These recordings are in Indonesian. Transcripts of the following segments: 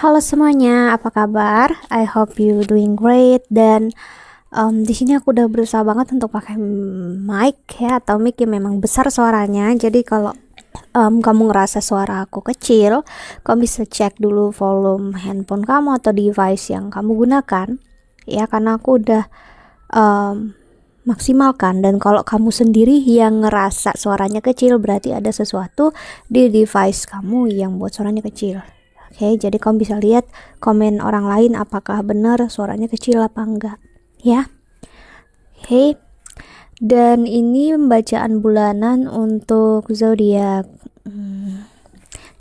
Halo semuanya, apa kabar? I hope you doing great. Dan di sini aku udah berusaha banget untuk pakai mic ya, atau mic yang memang besar suaranya. Jadi kalau kamu ngerasa suara aku kecil, kamu bisa cek dulu volume handphone kamu atau device yang kamu gunakan. Ya, karena aku udah maksimalkan. Dan kalau kamu sendiri yang ngerasa suaranya kecil, berarti ada sesuatu di device kamu yang buat suaranya kecil. Oke, jadi kamu bisa lihat komen orang lain apakah benar suaranya kecil apa enggak ya. Oke, dan ini pembacaan bulanan untuk zodiak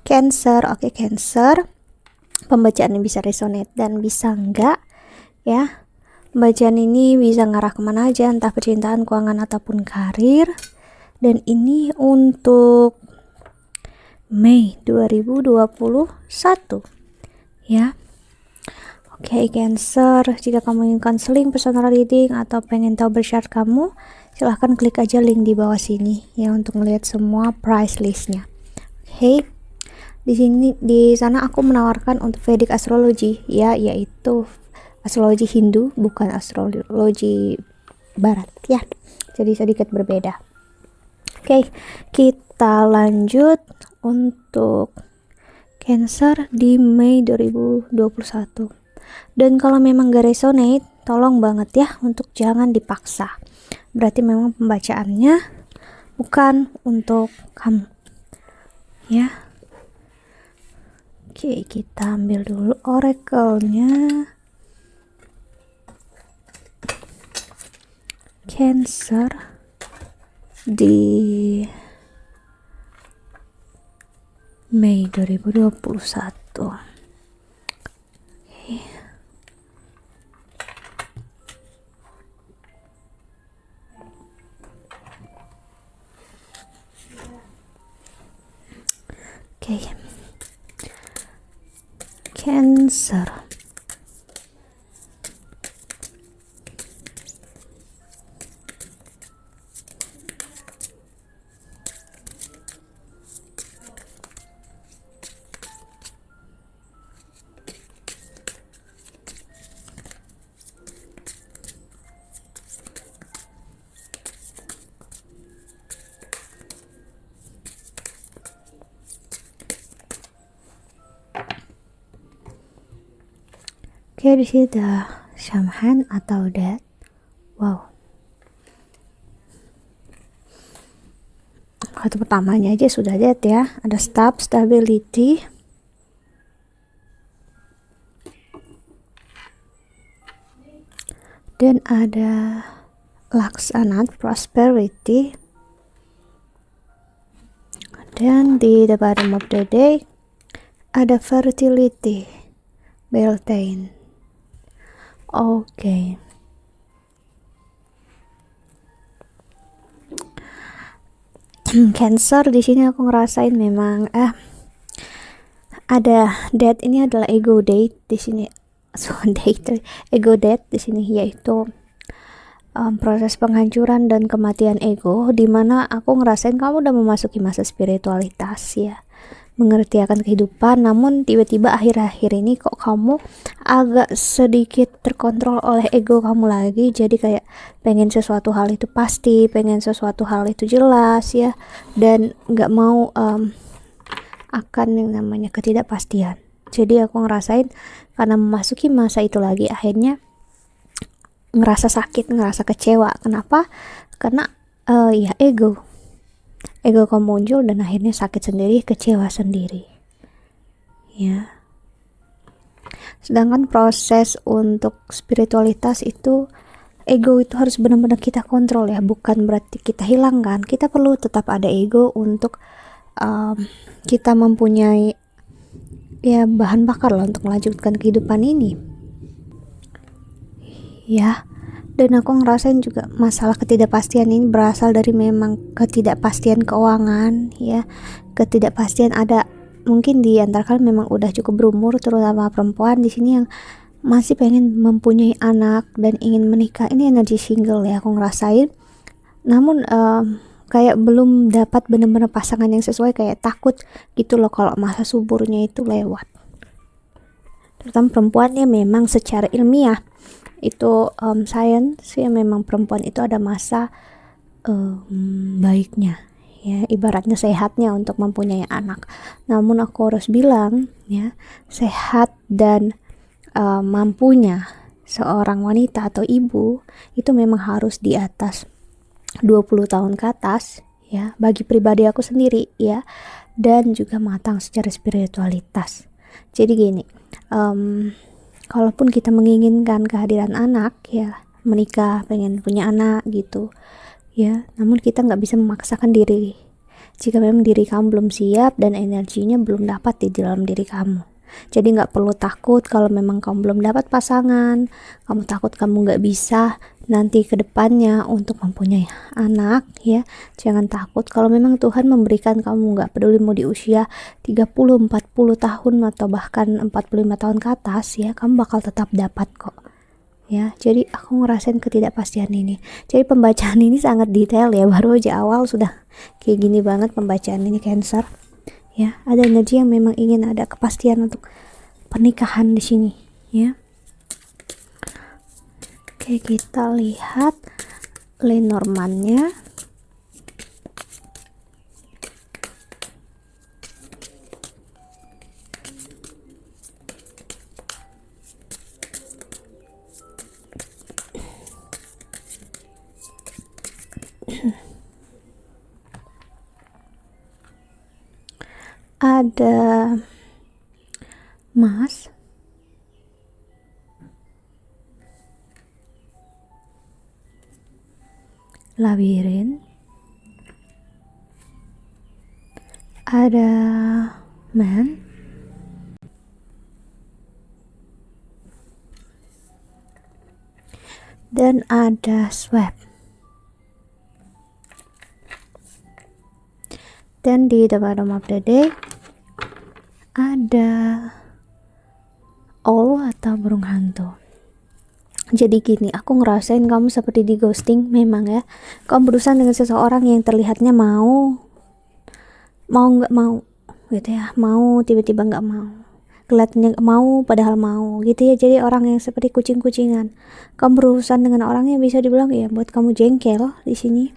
Cancer. Oke, Cancer, pembacaan ini bisa resonate dan bisa enggak ya. Pembacaan ini bisa ngarah kemana aja, entah percintaan, keuangan, ataupun karir. Dan ini untuk Mei 2021 ya. Oke, Cancer, jika kamu ingin konseling, personal reading, atau pengen tahu berchart kamu, silahkan klik aja link di bawah sini ya untuk melihat semua price listnya. Oke, di sana aku menawarkan untuk Vedic astrology ya, yaitu astrologi Hindu, bukan astrologi Barat ya. Jadi sedikit berbeda. Oke, kita lanjut untuk Cancer di Mei 2021. Dan kalau memang gak resonate, tolong banget ya untuk jangan dipaksa. Berarti memang pembacaannya bukan untuk kamu ya. Oke, kita ambil dulu oracle-nya Cancer di Mei 2021. Oke. Cancer. Oke, di sini ada Shaman atau Death. Wow. Kartu pertamanya aja sudah Death ya. Ada Stability. Dan ada Laksanat, Prosperity. Dan di the bottom of the deck ada Fertility, Beltane. Oke. Cancer, di sini aku ngerasain memang ada death. Ini adalah ego date di sini. Ego death di sini, yaitu proses penghancuran dan kematian ego, dimana aku ngerasain kamu udah memasuki masa spiritualitas ya, mengerti akan kehidupan. Namun tiba-tiba akhir-akhir ini kok kamu agak sedikit terkontrol oleh ego kamu lagi. Jadi kayak pengen sesuatu hal itu pasti, pengen sesuatu hal itu jelas ya, dan nggak mau akan yang namanya ketidakpastian. Jadi aku ngerasain karena memasuki masa itu lagi, akhirnya ngerasa sakit, ngerasa kecewa. Kenapa? Karena ya ego kamu muncul dan akhirnya sakit sendiri, kecewa sendiri ya. Sedangkan proses untuk spiritualitas itu, ego itu harus benar-benar kita kontrol ya, bukan berarti kita hilangkan. Kita perlu tetap ada ego untuk kita mempunyai ya bahan bakar lah untuk melanjutkan kehidupan ini ya. Dan aku ngerasain juga masalah ketidakpastian ini berasal dari memang ketidakpastian keuangan ya. Ketidakpastian ada mungkin di antara kalian memang udah cukup berumur, terutama perempuan di sini yang masih pengen mempunyai anak dan ingin menikah. Ini energi single ya aku ngerasain. Namun kayak belum dapat benar-benar pasangan yang sesuai, kayak takut gitu loh kalau masa suburnya itu lewat. terutama perempuan ya, memang secara ilmiah itu science ya, memang perempuan itu ada masa baiknya ya, ibaratnya sehatnya untuk mempunyai anak. Namun aku harus bilang ya, sehat dan mampunya seorang wanita atau ibu itu memang harus di atas 20 tahun ke atas ya, bagi pribadi aku sendiri ya, dan juga matang secara spiritualitas. Jadi gini, kalaupun kita menginginkan kehadiran anak ya, menikah, pengen punya anak gitu ya, namun kita nggak bisa memaksakan diri jika memang diri kamu belum siap dan energinya belum dapat di dalam diri kamu. Jadi nggak perlu takut kalau memang kamu belum dapat pasangan, kamu takut kamu nggak bisa nanti ke depannya untuk mempunyai anak ya. Jangan takut kalau memang Tuhan memberikan kamu, nggak peduli mau di usia 30, 40 tahun atau bahkan 45 tahun ke atas ya, kamu bakal tetap dapat kok ya. Jadi aku ngerasain ketidakpastian ini. Jadi pembacaan ini sangat detail ya, baru aja awal sudah kayak gini banget pembacaan ini, Cancer ya. Ada energi yang memang ingin ada kepastian untuk pernikahan di sini ya. Oke, kita lihat Lenormandnya. Ada Mas, Labirin, ada Man, dan ada Swap. Dan di the bottom of the day ada Owl atau burung hantu. Jadi gini, aku ngerasain kamu seperti di ghosting memang ya. Kamu berusaha dengan seseorang yang terlihatnya mau nggak mau gitu ya, mau tiba-tiba nggak mau, kelihatannya mau padahal mau gitu ya. Jadi orang yang seperti kucing-kucingan. Kamu berurusan dengan orang yang bisa dibilang ya buat kamu jengkel di sini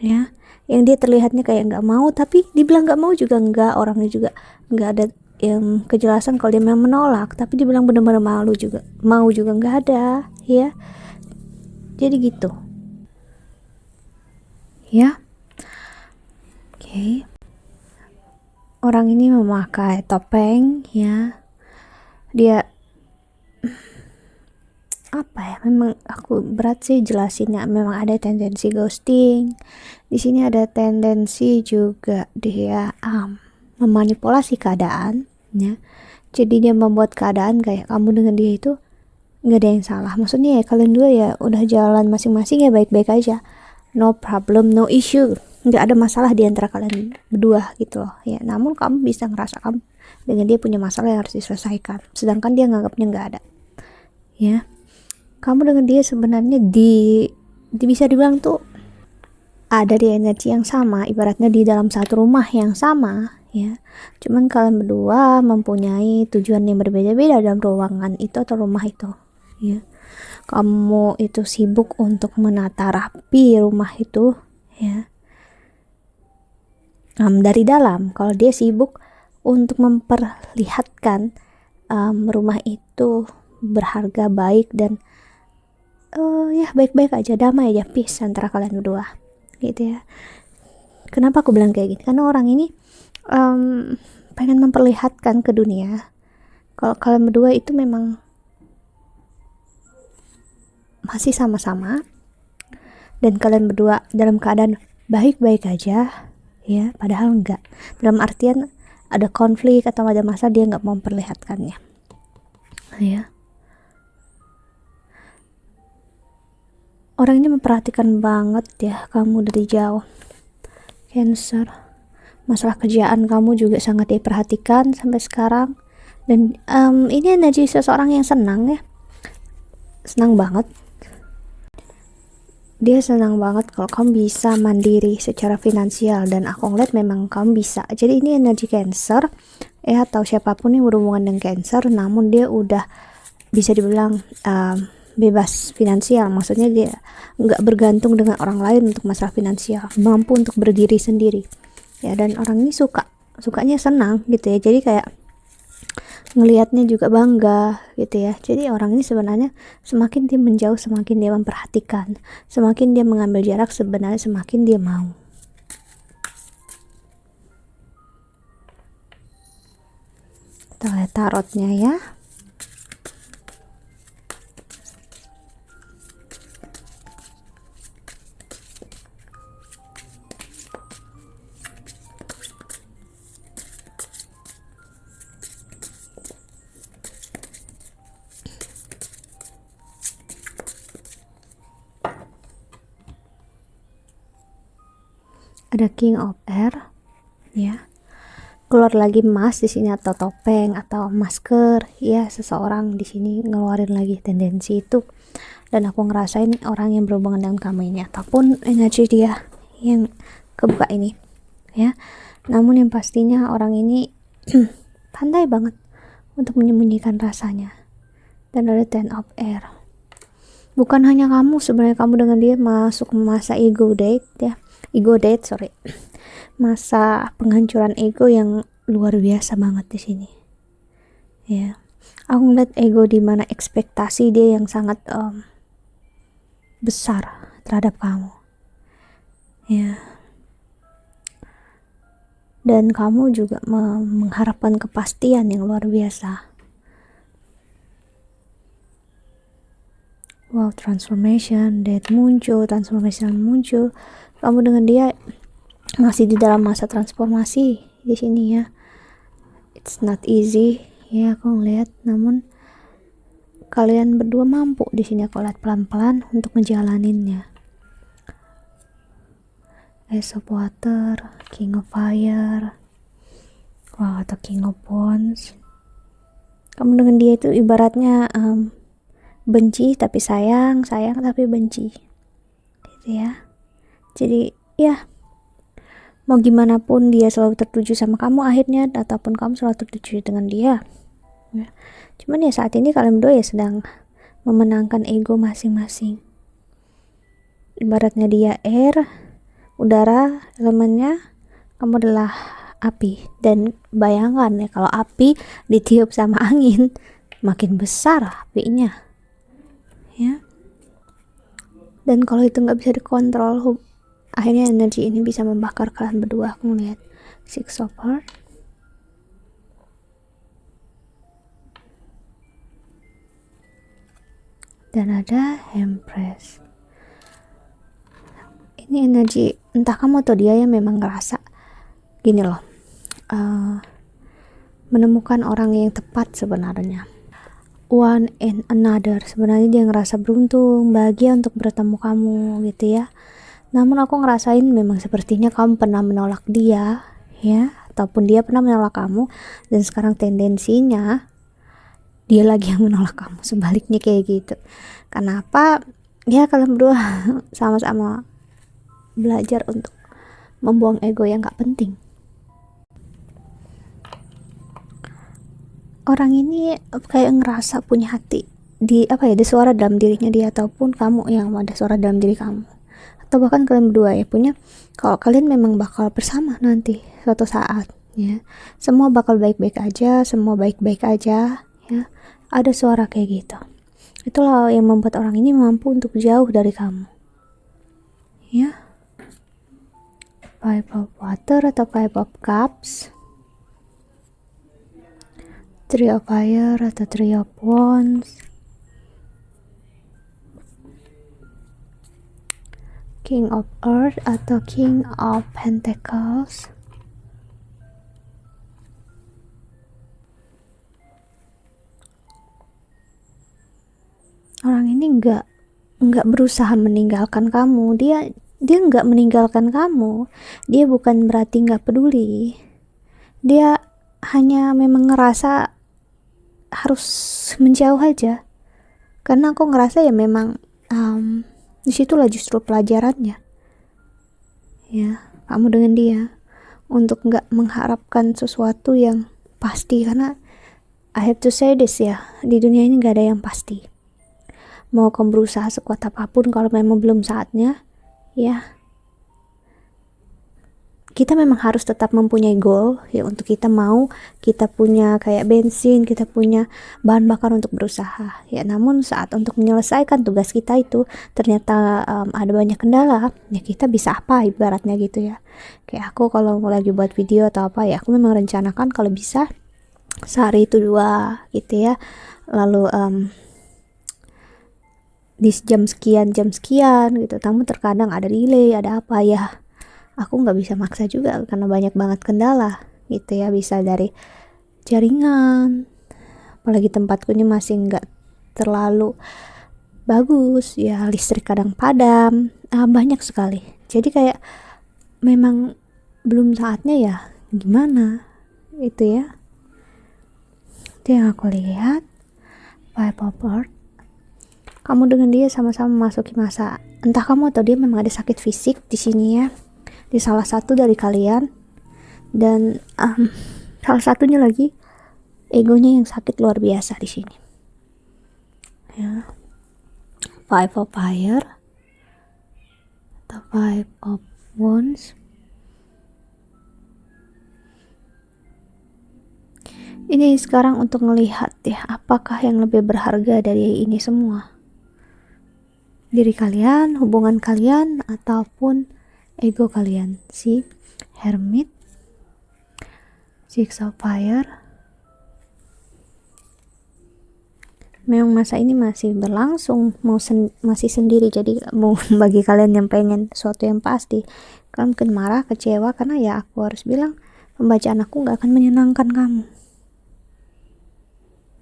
ya, yang dia terlihatnya kayak nggak mau, tapi dibilang nggak mau juga nggak, orangnya juga nggak ada yang kejelasan kalau dia memang menolak, tapi dibilang benar-benar malu juga, mau juga nggak ada ya. Jadi gitu ya. Oke. Orang ini memakai topeng ya, dia apa ya, memang aku berat sih jelasinnya. Memang ada tendensi ghosting di sini, ada tendensi juga dia memanipulasi keadaan ya. Jadi dia membuat keadaan kayak kamu dengan dia itu nggak ada yang salah. Maksudnya ya kalian dua ya udah jalan masing-masing ya, baik-baik aja, no problem, no issue, nggak ada masalah di antara kalian berdua gitu loh ya. Namun kamu bisa ngerasa kamu dengan dia punya masalah yang harus diselesaikan, sedangkan dia nganggapnya nggak ada ya. Kamu dengan dia sebenarnya bisa dibilang tuh ada di energi yang sama, ibaratnya di dalam satu rumah yang sama ya. Cuman kalian berdua mempunyai tujuan yang berbeda-beda dalam ruangan itu atau rumah itu ya. Kamu itu sibuk untuk menata rapi rumah itu ya, dari dalam. Kalau dia sibuk untuk memperlihatkan rumah itu berharga, baik, dan ya baik-baik aja, damai aja, peace antara kalian berdua gitu ya. Kenapa aku bilang kayak gini? Karena orang ini pengen memperlihatkan ke dunia kalau kalian berdua itu memang masih sama-sama dan kalian berdua dalam keadaan baik-baik aja ya, padahal enggak. Dalam artian ada konflik atau ada masalah, dia nggak mau memperlihatkannya ya. Orang ini memperhatikan banget ya kamu dari jauh, Cancer. Masalah kerjaan kamu juga sangat diperhatikan sampai sekarang. Dan ini energi seseorang yang senang ya, senang banget. Dia senang banget kalau kamu bisa mandiri secara finansial, dan aku ngeliat memang kamu bisa. Jadi ini energi Cancer, atau siapapun yang berhubungan dengan Cancer, namun dia udah bisa dibilang bebas finansial, maksudnya dia nggak bergantung dengan orang lain untuk masalah finansial, mampu untuk berdiri sendiri ya. Dan orang ini sukanya senang gitu ya, jadi kayak ngelihatnya juga bangga gitu ya. Jadi orang ini sebenarnya semakin dia menjauh, semakin dia memperhatikan, semakin dia mengambil jarak, sebenarnya semakin dia mau. Kita lihat tarotnya ya. Ada King of Air ya, keluar lagi emas di sini, atau topeng atau masker ya. Seseorang di sini ngeluarin lagi tendensi itu, dan aku ngerasain orang yang berhubungan dengan kamu ini ataupun energi dia yang kebuka ini ya. Namun yang pastinya orang ini pandai banget untuk menyembunyikan rasanya. Dan ada Ten of Air, bukan hanya kamu, sebenarnya kamu dengan dia masuk masa ego date, masa penghancuran ego yang luar biasa banget di sini ya. Aku ngeliat ego di mana ekspektasi dia yang sangat besar terhadap kamu ya, dan kamu juga mengharapkan kepastian yang luar biasa. Wow, transformation muncul. Kamu dengan dia masih di dalam masa transformasi di sini ya. It's not easy ya, aku ngeliat, namun kalian berdua mampu di sini aku lihat pelan-pelan untuk ngejalaninnya. Ace of Water, King of Fire, wow, atau King of Wands. Kamu dengan dia itu ibaratnya benci tapi sayang tapi benci gitu ya. Jadi ya, mau gimana pun dia selalu tertuju sama kamu akhirnya, ataupun kamu selalu tertuju dengan dia ya. Cuman ya saat ini kalian berdua ya sedang memenangkan ego masing-masing. Ibaratnya dia air, udara elemennya, kamu adalah api. Dan bayangkan ya, kalau api ditiup sama angin makin besar apinya ya. Dan kalau itu nggak bisa dikontrol, akhirnya energi ini bisa membakar kalian berdua. Aku ngeliat Six of Hearts, dan ada Empress. Ini energi entah kamu atau dia yang memang ngerasa gini loh, menemukan orang yang tepat sebenarnya, one and another. Sebenarnya dia ngerasa beruntung, bahagia untuk bertemu kamu gitu ya. Namun aku ngerasain memang sepertinya kamu pernah menolak dia ya, ataupun dia pernah menolak kamu, dan sekarang tendensinya dia lagi yang menolak kamu, sebaliknya kayak gitu. Kenapa? Ya kalian berdua sama-sama belajar untuk membuang ego yang gak penting. Orang ini kayak ngerasa punya hati di ada suara dalam dirinya dia, ataupun kamu yang ada suara dalam diri kamu, atau bahkan kalian berdua ya punya, kalau kalian memang bakal bersama nanti suatu saat ya, semua bakal baik-baik aja, ya. Ada suara kayak gitu. Itulah yang membuat orang ini mampu untuk jauh dari kamu ya. Five of Water atau Five of Cups, Three of Fire atau Three of Wands, King of Earth atau King of Pentacles, orang ini nggak berusaha meninggalkan kamu. Dia nggak meninggalkan kamu. Dia bukan berarti nggak peduli. Dia hanya memang ngerasa harus menjauh aja. Karena aku ngerasa ya memang disitulah justru pelajarannya. Ya, kamu dengan dia untuk nggak mengharapkan sesuatu yang pasti, karena I have to say this ya, di dunia ini gak ada yang pasti. Mau kamu berusaha sekuat apapun, kalau memang belum saatnya, ya kita memang harus tetap mempunyai goal ya, untuk kita punya kayak bensin, kita punya bahan bakar untuk berusaha ya. Namun saat untuk menyelesaikan tugas kita itu ternyata ada banyak kendala ya, kita bisa apa ibaratnya gitu ya. Kayak aku kalau lagi buat video atau apa ya, aku memang rencanakan kalau bisa sehari itu 2 gitu ya, lalu di jam sekian gitu. Namun terkadang ada delay, ada apa ya, aku nggak bisa maksa juga karena banyak banget kendala gitu ya. Bisa dari jaringan, apalagi tempatku ini masih nggak terlalu bagus ya, listrik kadang padam, banyak sekali. Jadi kayak memang belum saatnya ya, gimana itu ya. Itu yang aku lihat. Five of Earth, kamu dengan dia sama-sama memasuki masa, entah kamu atau dia memang ada sakit fisik di sini ya, di salah satu dari kalian. Dan salah satunya lagi egonya yang sakit luar biasa di sini ya. Five of Fire atau Five of Wands, ini sekarang untuk melihat ya, apakah yang lebih berharga dari ini semua, diri kalian, hubungan kalian, ataupun ego kalian. Si Hermit, Six of Fire, memang masa ini masih berlangsung, masih sendiri. Jadi mau bagi kalian yang pengen sesuatu yang pasti, kalian mungkin marah, kecewa, karena ya aku harus bilang, pembacaan aku gak akan menyenangkan kamu,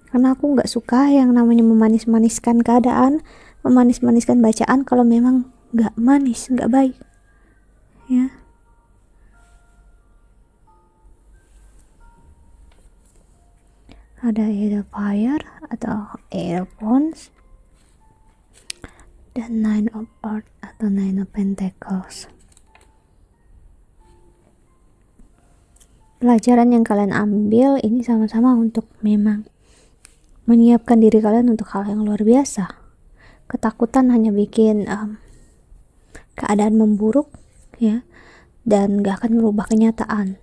karena aku gak suka yang namanya memanis-maniskan keadaan, memanis-maniskan bacaan kalau memang gak manis, gak baik ya. Ada Eight of Fire atau Eight of Wands dan Nine of Earth atau Nine of Pentacles. Pelajaran yang kalian ambil ini sama-sama untuk memang menyiapkan diri kalian untuk hal yang luar biasa. Ketakutan hanya bikin keadaan memburuk ya, dan gak akan merubah kenyataan.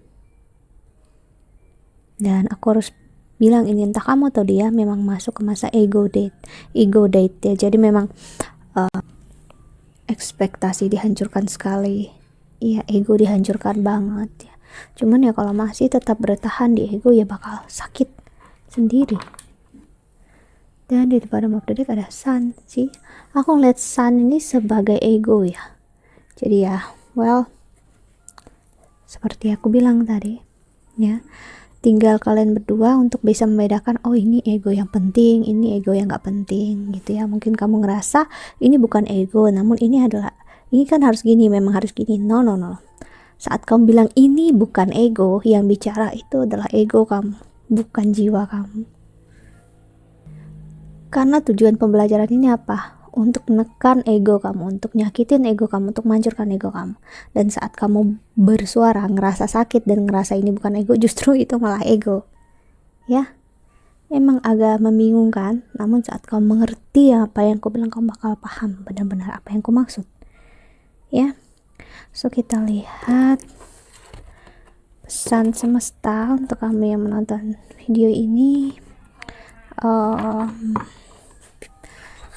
Dan aku harus bilang ini, entah kamu atau dia memang masuk ke masa ego date ya. Jadi memang ekspektasi dihancurkan sekali ya, ego dihancurkan banget ya. Cuman ya kalau masih tetap bertahan di ego ya bakal sakit sendiri. Dan di bottom of the deck ada Sun sih. Aku ngeliat Sun ini sebagai ego ya. Jadi ya, well, seperti aku bilang tadi ya, tinggal kalian berdua untuk bisa membedakan, oh ini ego yang penting, ini ego yang gak penting gitu ya. Mungkin kamu ngerasa ini bukan ego, namun ini kan harus gini, memang harus gini. No. Saat kamu bilang ini bukan ego, yang bicara itu adalah ego kamu, bukan jiwa kamu. Karena tujuan pembelajaran ini apa? Untuk menekan ego kamu, untuk nyakitin ego kamu, untuk menghancurkan ego kamu. Dan saat kamu bersuara, ngerasa sakit dan ngerasa ini bukan ego, justru itu malah ego ya. Emang agak membingungkan, namun saat kamu mengerti apa yang aku bilang, kamu bakal paham benar-benar apa yang aku maksud ya. So kita lihat pesan semesta untuk kamu yang menonton video ini.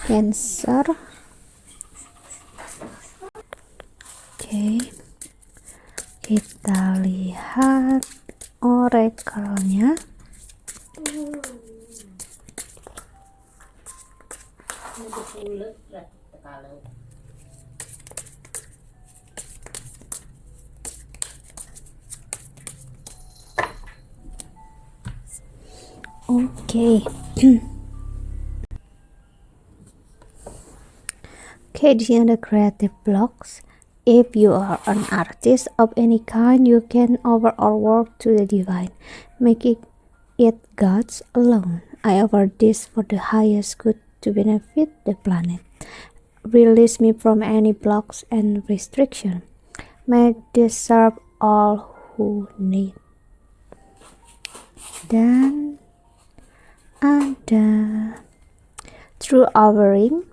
Cancer. Oke. Kita lihat oracle-nya. Oke. Oke, di sini ada creative blocks. If you are an artist of any kind, you can offer our work to the divine, making it God's alone. I offer this for the highest good to benefit the planet. Release me from any blocks and restriction. May this serve all who need. dan ada. Through offering,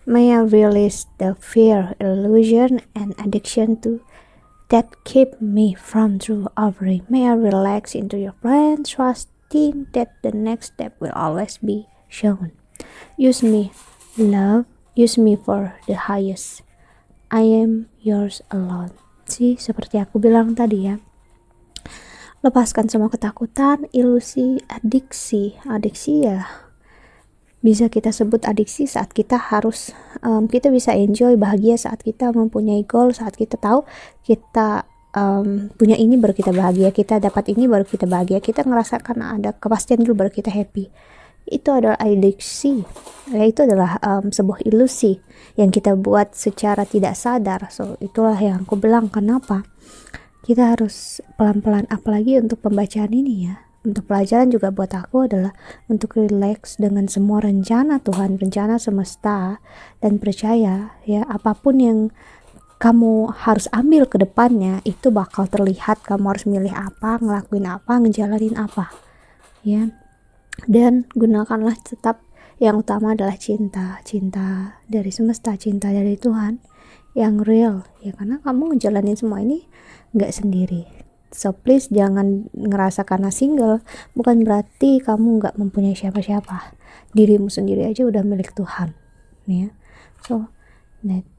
may I release the fear, illusion, and addiction to that keep me from true offering. May I relax into your plan, trusting that the next step will always be shown. Use me, love, use me for the highest. I am yours alone. Seperti aku bilang tadi ya. Lepaskan semua ketakutan, ilusi, adiksi ya bisa kita sebut adiksi saat kita harus kita bisa enjoy bahagia saat kita mempunyai goal, saat kita tahu kita punya ini baru kita bahagia, kita dapat ini baru kita bahagia, kita ngerasakan ada kepastian dulu baru kita happy. Itu adalah adiksi ya, itu adalah sebuah ilusi yang kita buat secara tidak sadar. So itulah yang aku bilang kenapa kita harus pelan-pelan, apalagi untuk pembacaan ini ya. Untuk pelajaran juga buat aku adalah untuk relax dengan semua rencana Tuhan, rencana semesta, dan percaya ya apapun yang kamu harus ambil ke depannya itu bakal terlihat. Kamu harus milih apa, ngelakuin apa, ngejalanin apa ya. Dan gunakanlah tetap yang utama adalah cinta dari semesta, cinta dari Tuhan yang real ya, karena kamu ngejalanin semua ini nggak sendiri. So please jangan ngerasa karena single bukan berarti kamu nggak mempunyai siapa-siapa. Dirimu sendiri aja udah milik Tuhan ya. So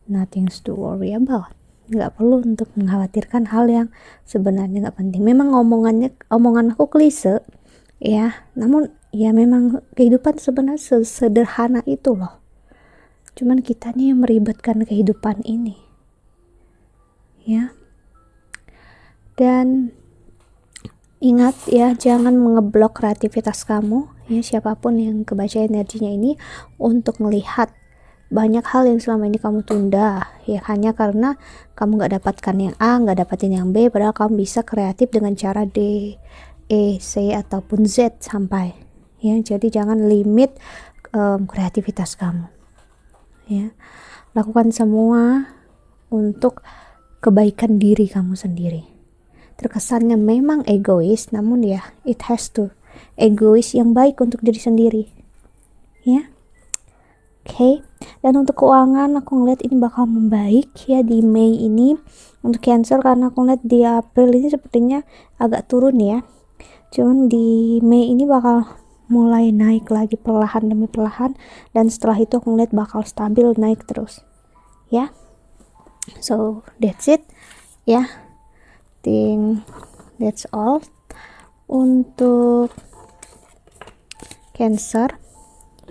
nothing to worry about. Nggak perlu untuk mengkhawatirkan hal yang sebenarnya nggak penting. Memang omongan aku klise ya, namun ya memang kehidupan sebenarnya sederhana itu loh. Cuman kitanya yang meribetkan kehidupan ini ya. Dan ingat ya, jangan mengeblok kreativitas kamu ya, siapapun yang kebaca energinya ini untuk melihat banyak hal yang selama ini kamu tunda ya, hanya karena kamu gak dapatkan yang A, gak dapatin yang B, padahal kamu bisa kreatif dengan cara D, E, C ataupun Z sampai ya. Jadi jangan limit kreativitas kamu ya. Lakukan semua untuk kebaikan diri kamu sendiri. Terkesannya memang egois, namun ya it has to egois yang baik untuk diri sendiri ya. Oke. Dan untuk keuangan aku ngeliat ini bakal membaik ya di Mei ini untuk Cancer, karena aku ngeliat di April ini sepertinya agak turun ya, cuman di Mei ini bakal mulai naik lagi perlahan demi perlahan, dan setelah itu aku ngeliat bakal stabil naik terus ya. So that's it ya. Think that's all untuk Cancer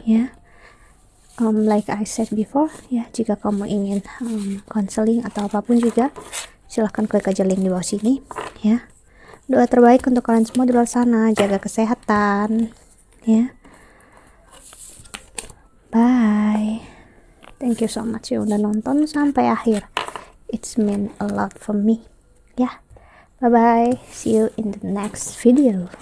ya. Like I said before ya, jika kamu ingin counseling atau apapun juga silahkan klik aja link di bawah sini ya. Doa terbaik untuk kalian semua di luar sana, jaga kesehatan ya. Bye, thank you so much yang udah nonton sampai akhir, it's mean a lot for me ya. Bye bye, see you in the next video.